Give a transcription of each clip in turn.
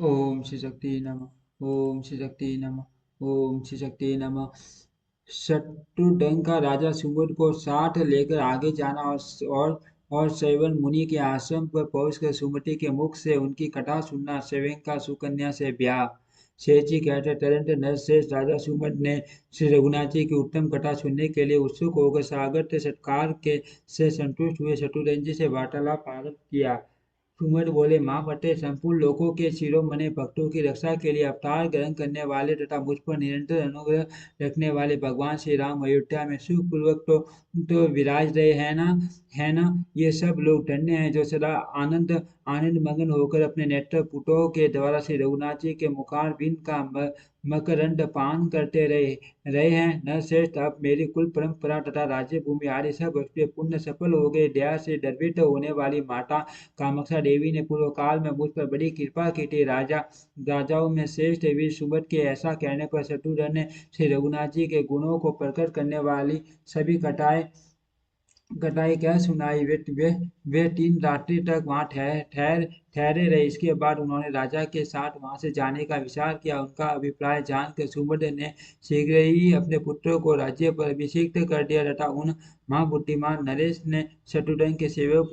ओम श्री शक्ति नमः। ओम श्री शक्ति नमः। ओम श्री शक्ति नमः। शत्रुंधन का राजा सुबोध को साथ लेकर आगे जाना और शैवन मुनि के आश्रम पर पहुंचकर सुमति के मुख से उनकी कथा सुनना। शैवन का सुकन्या से ब्याह। शेष जी कहते तुरंत नरश्रेष्ठ राजा सुमंत ने श्री रघुनाथ जी की उत्तम कथा सुनने के लिए उत्सुक होकर सागर के सत्कार के से संतुष्ट हुए शत्रुघ्न जी से वार्तालाप आरंभ किया। सुमंत बोले, माँ बटे संपूर्ण लोकों के शिरोमणि भक्तों की रक्षा के लिए अवतार ग्रहण करने वाले तथा मुझ पर निरंतर अनुग्रह रखने वाले भगवान श्री राम अयोध्या में सुखपूर्वक तो विराज रहे हैं ना। ये सब लोग धन्य हैं जो सदा आनंद आनंद मगन होकर अपने नेत्र पुटों के द्वारा श्री रघुनाथ जी के मुखारबिंद का मकरंद पान करते रहे रहे हैं। न श्रेष्ठ, अब मेरी कुल परंपरा तथा राज्य भूमि आदि सब वस्तुएं पुण्य सफल हो गए। दया से द्रवित होने वाली माता कामाक्षा देवी ने पूर्व काल में मुझ पर बड़ी कृपा की थी। राजाओं में श्रेष्ठ वीर सुमंत के ऐसा कहने पर शत्रुघ्न ने श्री रघुनाथ जी के गुणों को प्रकट करने वाली सभी कथाएं कटाई क्या सुनाई। वे 3 रात्रि तक वहां ठहरे रहे। इसके बाद उन्होंने राजा के साथ वहां से जाने का विचार किया। उनका अभिप्राय जानकर सुबोध ने शीघ्र ही अपने पुत्रों को राज्य पर अभिषिक्त कर दिया तथा उन महाबुद्धिमान नरेश ने शत्रुघ्न के सेवक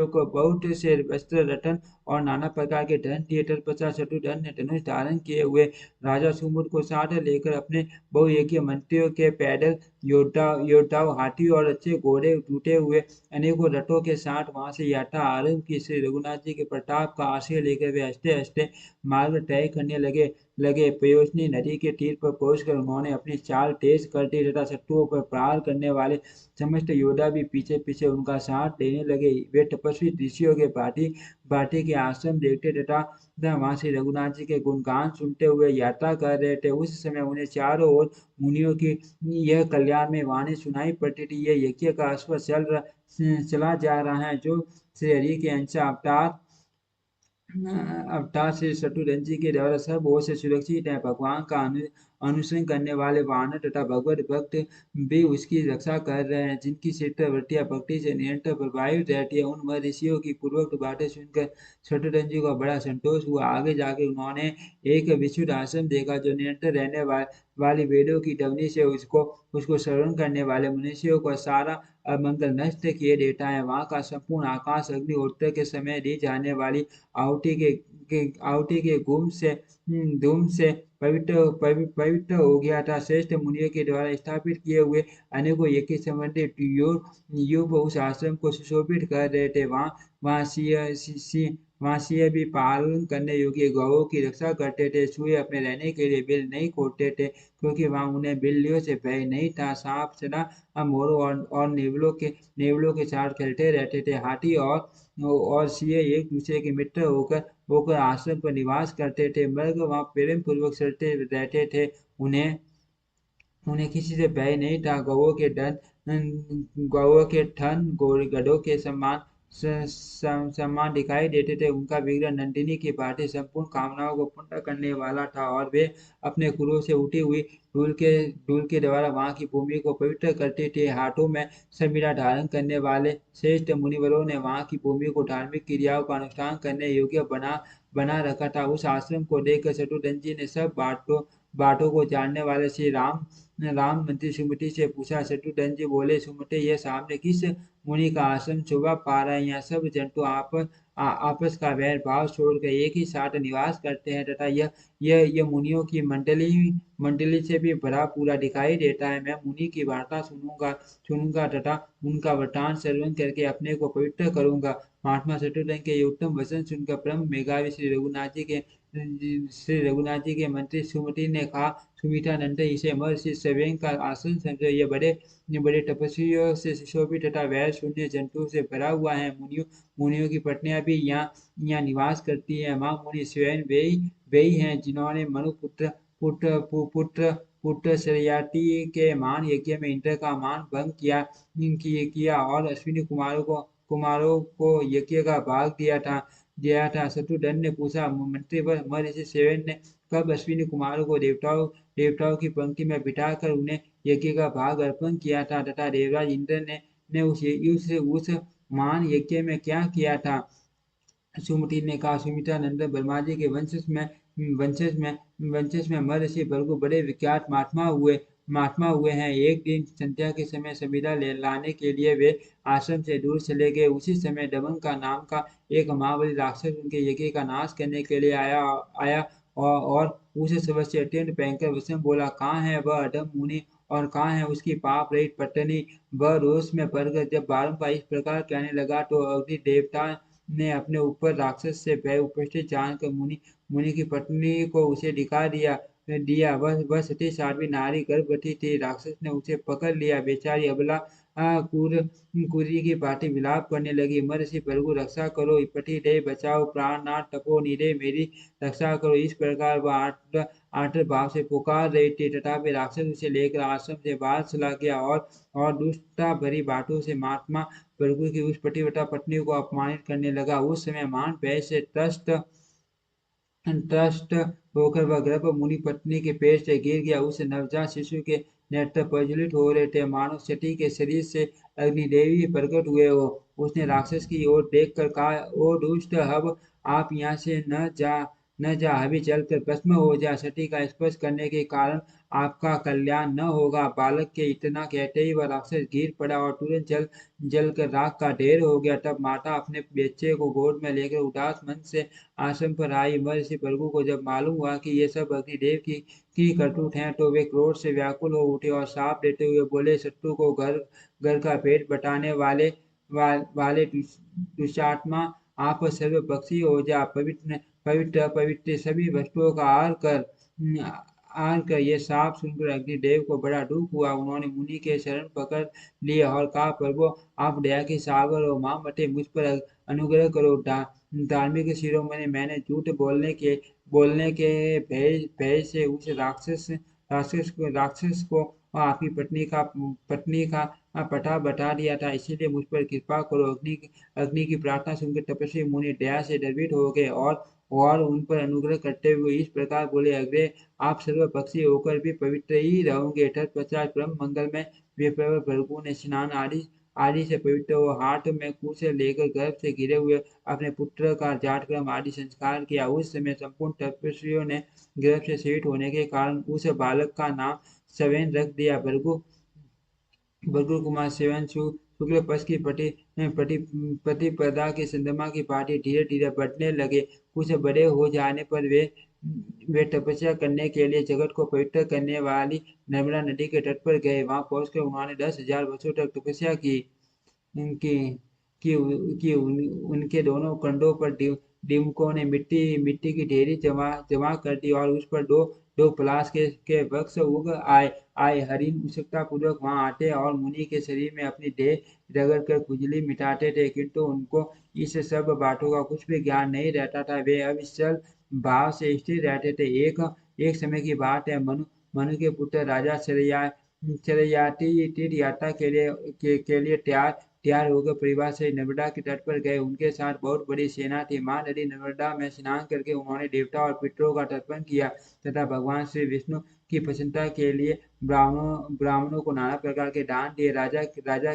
को बहुत से वस्त्र रत्न और नाना प्रकार के धन दिए। तत्पश्चात शत्रुघ्न ने धनुष धारण किए हुए राजा सुमुद को साथ लेकर अपने बहुयज्ञ मंत्रियों के पैदल योद्धाओं हाथी और अच्छे घोड़े टूटे हुए अनेकों रथों के साथ वहां से यात्रा आरंभ की। श्री रघुनाथ जी के प्रताप का आश्रय लेकर वे हंसते हंसते मार्ग तय करने लगे। पयोसनी नदी के तीर पर पहुंचकर उन्होंने अपनी चाल तेज कर दी तथा शत्रुओं पर प्रहार करने वाले समस्त योद्धा भी पीछे पीछे उनका साथ देने लगे। वे तपस्वी ऋषियों के भांति के आश्रम देखते तथा वहां श्री रघुनाथ जी के गुणगान सुनते हुए यात्रा कर रहे थे। उस समय उन्हें चारों ओर मुनियों की यह कल्याण में वाणी सुनाई पड़ती थी। यह यज्ञ का अश्व चला जा रहा है जो श्री हरि के अंश अवतार श्री शत्रुघ्न जी के द्वारा सब ओर से सुरक्षित है। भगवान का अनुसरण करने वाले वानर तथा भगवत भक्त भी उसकी रक्षा कर रहे हैं। जिनकी चित्तवृत्तियां भक्ति से निरंतर प्रभावित रहती है उन महर्षियों की पूर्वोक्त बातें सुनकर शत्रुघ्न जी को बड़ा संतोष हुआ। आगे जाके उन्होंने एक विशुद्ध आश्रम देखा जो निरंतर रहने वाली वेदों की ध्वनि से उसको उसको श्रवण करने वाले मनुष्यों को सारा अमंगल नष्ट किए देता है। वहाँ का संपूर्ण आकाश अग्निहोत्र के समय दी जाने वाली आहुति के धूम से पवित्र हो गया था। श्रेष्ठ मुनियों के द्वारा स्थापित किए हुए अनेकों यज्ञ संबंधित योग उस आश्रम को सुशोभित कर रहे थे। वहाँ सिंह भी पालन करने योग्य गौओं की रक्षा करते थे। चूहे अपने रहने के लिए बिल नहीं खोदते थे क्योंकि वहाँ उन्हें बिल्लियों से भय नहीं था। सांप सदा मोरों और नेवलों के साथ खेलते रहते थे। हाथी और सिंह एक दूसरे के मित्र होकर होकर आश्रम पर निवास करते थे। मृग वहाँ प्रेम पूर्वक चलते रहते थे। उन्हें उन्हें किसी से भय नहीं था। गौओं के थन गधों के समान दिखाई देते थे। उनका विग्रह नंदिनी की भांति संपूर्ण कामनाओं को पूर्ण करने वाला था और वे अपने कुलों से उठी हुई धूल के द्वारा वहां की भूमि को पवित्र करते थे। हाथों में समीरा धारण करने वाले श्रेष्ठ मुनिवरों ने वहां की भूमि को धार्मिक क्रियाओं का अनुष्ठान करने योग्य बना रखा था। उस आश्रम को देखकर शत्रुघ्न जी ने सब बातों को जानने वाले श्री राम मंत्री सुमति से पूछा। शत्रुघ्न जी बोले, सुमति, यह सामने किस मुनि का आश्रम शोभा पा रहा है। यहाँ सब जंतु आपस का वैर भाव छोड़कर एक ही साथ निवास करते हैं तथा यह मुनियों की मंडली से भी भरा पूरा दिखाई देता है। मैं मुनि की वार्ता सुनूंगा तथा उनका वृतांत श्रवण करके अपने को पवित्र करूंगा। महात्मा शत्रुघ्न के ये उत्तम वचन सुनकर परम मेधावी श्री रघुनाथ जी के मंत्री सुमति ने कहा, सुमित्रा नंदन, इसे महर्षि सवेन का आसन समझो। ये बड़े तपस्वियों से सुशोभित तथा वैर शून्य जंतुओं से भरा हुआ है। मुनियों की पत्नियां भी यहाँ निवास करती हैं। माँ मुनि स्वयं वे ही हैं जिन्होंने मनुपुत्र पुत्र पुत्र पुत्र श्रेयाती के मान यज्ञ में इंद्र का मान भंग किया और अश्विनी कुमारों को यज्ञ का भाग दिया था। शत्रुघ्न ने पूछा, मंत्रीवर, महर्षि सेवन ने कब अश्विनी कुमारों को देवताओं की पंक्ति में बिठाकर उन्हें यज्ञ का भाग अर्पण किया था तथा देवराज इंद्र ने उस मान यज्ञ में क्या किया था। सुमति ने कहा, सुमित्रा नंदन वर्मा जी के वंशज में वंशज में महर्षि भृगु बड़े विख्यात महात्मा हुए हैं। एक दिन संध्या के समय समीरा लाने के लिए वे आश्रम से दूर चले गए। उसी समय डमन का नाम का एक महाबली राक्षस उनके यज्ञ का नाश करने के लिए आया आया और उस सबसे से अत्यंत भयंकर वचन बोला, कहाँ है वह अधम मुनि और कहाँ है उसकी पाप रहित पत्नी। वह रोष में भरकर जब बारंबार इस प्रकार कहने लगा तो अग्नि देवता ने अपने ऊपर राक्षस से भय उपस्थित जानकर मुनि मुनि की पत्नी को उसे दिखा दिया दिया वह सती साध्वी नारी गर्भवती थी। राक्षस ने उसे पकड़ लिया। बेचारी अबला कुरी की भांति विलाप करने लगी, महर्षि भृगु रक्षा करो, पति देव बचाओ, प्राणनाथ तपो निधे मेरी रक्षा करो। इस प्रकार वह आर्त भाव से पुकार रही थी, तथापि राक्षस उसे लेकर आश्रम से बाहर चला गया और दुष्टता भरी बातों से महात्मा भृगु की उस पतिव्रता पत्नी को अपमानित करने लगा। उस समय मान भय से त्रस्त होकर वह गर्भ मुनि पत्नी के पेट से गिर गया। उस नवजात शिशु के नेत्र प्रज्वलित हो रहे थे, मानो सती के शरीर से अग्निदेवी प्रकट हुए हो। उसने राक्षस की ओर देखकर कहा, ओ दुष्ट, अब आप यहाँ से न जा अभी चलकर भस्म हो जा। सती का स्पर्श करने के कारण आपका कल्याण न होगा। बालक के इतना कहते ही वह राक्षस गिर पड़ा और तुरंत जलकर राख का ढेर हो गया। तब माता अपने बच्चे को गोद में लेकर उदास मन से आश्रम पर आई। महर्षि भृगु को जब मालूम हुआ कि ये सब अग्निदेव की करतूत हैं तो वे क्रोध से व्याकुल हो उठे और शाप देते हुए बोले, शत्रु को घर घर का पेट बटाने वाले दुष्टात्मा, आप सर्वपक्षी हो जा। पवित्र अपवित्र सभी वस्तुओं का आर कर ये साफ सुनकर अग्निदेव को बड़ा दुख हुआ। उन्होंने मुनि के शरण पकड़ लिए और कहा, प्रभु आप दया के सागर हो, मां मते मुझ पर अनुग्रह करो। धार्मिक शिरोमणि, मैंने झूठ बोलने के भय से उस राक्षस को और आपकी पत्नी का पता बता दिया था, इसीलिए मुझ पर कृपा करो। अग्नि की प्रार्थना सुनकर तपस्वी मुनि दया से द्रवित हो गए और उन पर अनुग्रह करते हुए इस प्रकार बोले, अग्रे आप सर्वपक्षी होकर भी पवित्र ही रहोगे। तत्पश्चात ब्रह्म मंगल में विप्रवर भृगु ने स्नान आदि से पवित्र हो हाथ में कुश लेकर गर्भ से गिरे हुए अपने पुत्र का जातकर्म आदि संस्कार किया। उस समय संपूर्ण तपस्वियों ने गर्भ से शहीद होने के कारण उस बालक का नाम सवेन रख दिया। भृगु कुमार सेवन शुक्ल पक्ष की प्रतिपदा के चंद्रमा की भांति धीरे धीरे बढ़ने लगे। कुछ बड़े हो जाने पर वे तपस्या करने के लिए जगत को पवित्र करने वाली नर्मदा नदी के तट पर गए। वहां पहुंचकर उन्होंने 10,000 वर्षों तक तपस्या की कि उनके दोनों कंधों पर दीमकों ने मिट्टी की ढेरी जमा जमा कर दी और उस पर दो दो पलाश के वृक्ष उग आए। हरिण उत्सुकता पूर्वक वहां आते और मुनि के शरीर में अपनी देह रगड़ कर खुजली मिटाते थे, किंतु उनको इस सब बातों का कुछ भी ज्ञान नहीं रहता था। वे अविचल भाव से स्थिर रहते थे। एक समय की बात है, मनु के पुत्र राजा चरयाती तीर्थ यात्रा के लिए तैयार होकर परिवार से नर्मदा के तट पर गए। उनके साथ बहुत बड़ी सेना थी। मां नदी नर्मदा में स्नान करके उन्होंने देवता और पितरों का तर्पण किया तथा भगवान श्री विष्णु की प्रसन्नता के लिए ब्राह्मणों को नाना प्रकार के दान दिए। राजा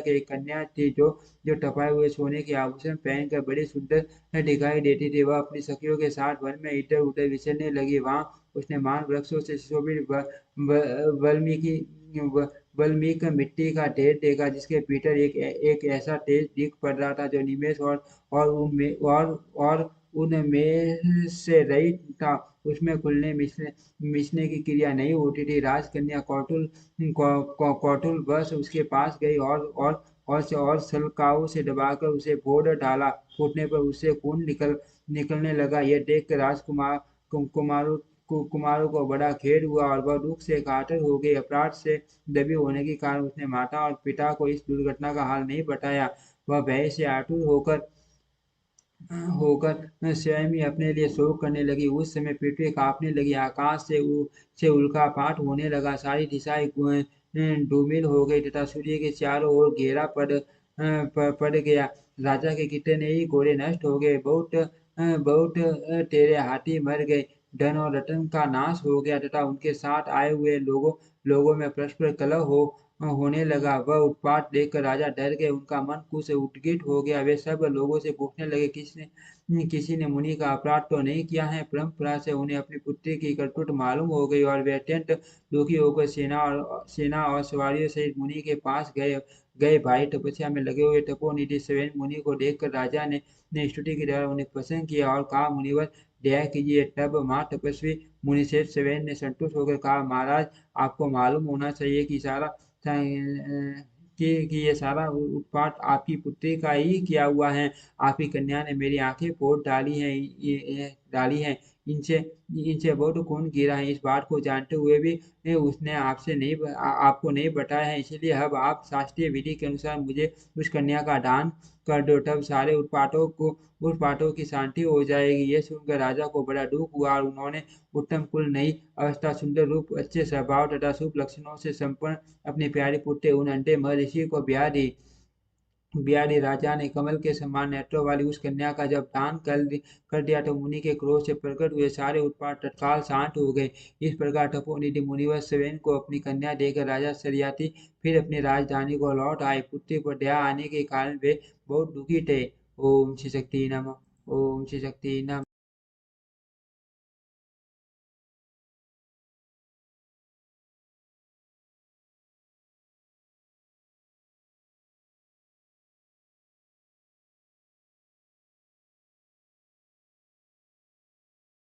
की एक कन्या थी जो तपाए हुए सोने के आभूषण पहनकर बड़ी सुंदर दिखाई देती थी। वह अपनी सखियों के साथ वन में इधर उधर विचरने लगी। वहां उसने मान वृक्षों से सुशोभित वाल्मीकि वाल्मीकि मिट्टी का ढेर देखा, जिसके भीतर एक ऐसा तेज दिख पड़ रहा था जो निमेष और उनमें से रहित था। उसमें खुलने मिशने की क्रिया नहीं होती थी। राजकन्या कौटुल बस उसके पास गई और सलकाओं से दबाकर उसे फोड़ डाला। फूटने पर उससे खून निकलने लगा। यह देखकर कुमारों कुमारों को बड़ा खेद हुआ और वह दुख से कातर हो गई। अपराध से दबी होने के कारण उसने माता और पिता को इस दुर्घटना का हाल नहीं बताया। वह भय से आतुर होकर स्वयं ही अपने लिए शोक करने लगी। उस समय पृथ्वी कांपने लगी, आकाश से उल्कापात होने लगा, सारी दिशाएं धूमिल हो गई तथा सूर्य के चारों ओर घेरा पड़ गया। राजा के कितने ही घोड़े नष्ट हो गए, बहुत तेरे हाथी मर गए, धन और रत्न का नाश हो गया तथा उनके साथ आए हुए लोगों में परस्पर कलह होने लगा। वह उत्पात देखकर राजा डर गए, उनका मन कुछ उद्गित हो गया। वे सब लोगों से पूछने लगे, किसी ने मुनि का अपराध तो नहीं किया है। परंपरा से उन्हें अपनी पुत्री की करतूत मालूम हो गई और वे अत्यंत दुखी होकर सेना और सवारियों सहित मुनि के पास गए गए भाई तपस्या में लगे हुए तपोनिधि सवेन मुनि को देखकर राजा ने स्तुति के द्वारा उन्हें प्रसन्न किया और कहा, मुनिवर दया कीजिए। तब माँ तपस्वी मुनिश्रेष्ठ सवेन ने संतुष्ट होकर कहा, महाराज आपको मालूम होना चाहिए कि कि ये सारा उत्पात आपकी पुत्री का ही किया हुआ है। आपकी कन्या ने मेरी आंखें फोड़ डाली हैं, डाली हैं। इनसे इनसे बहुत खून गिरा है। इस बात को जानते हुए भी उसने आपको नहीं बताया है। इसलिए अब आप शास्त्रीय विधि के अनुसार मुझे उस कन्या का दान कर दो, तब सारे उत्पातों की शांति हो जाएगी। ये सुनकर राजा को बड़ा दुख हुआ और उन्होंने उत्तम कुल, नई अवस्था, सुंदर रूप, अच्छे स्वभाव तथा शुभ लक्षणों से संपन्न अपनी प्यारी पुत्री उन अंधे महर्षि को ब्याह दी। राजा ने कमल के समान नेत्रों वाली उस कन्या का जब दान कर दिया तो मुनि के क्रोध से प्रकट हुए सारे उत्पात तत्काल शांत हो गए। इस प्रकार तपोनिधि मुनिवर सेवेन को अपनी कन्या देकर राजा सरियाती फिर अपनी राजधानी को लौट आए। पुत्री पर दया आने के कारण वे बहुत दुखी थे। ओम श्री शक्ति नमः। ओम श्री शक्ति नमः।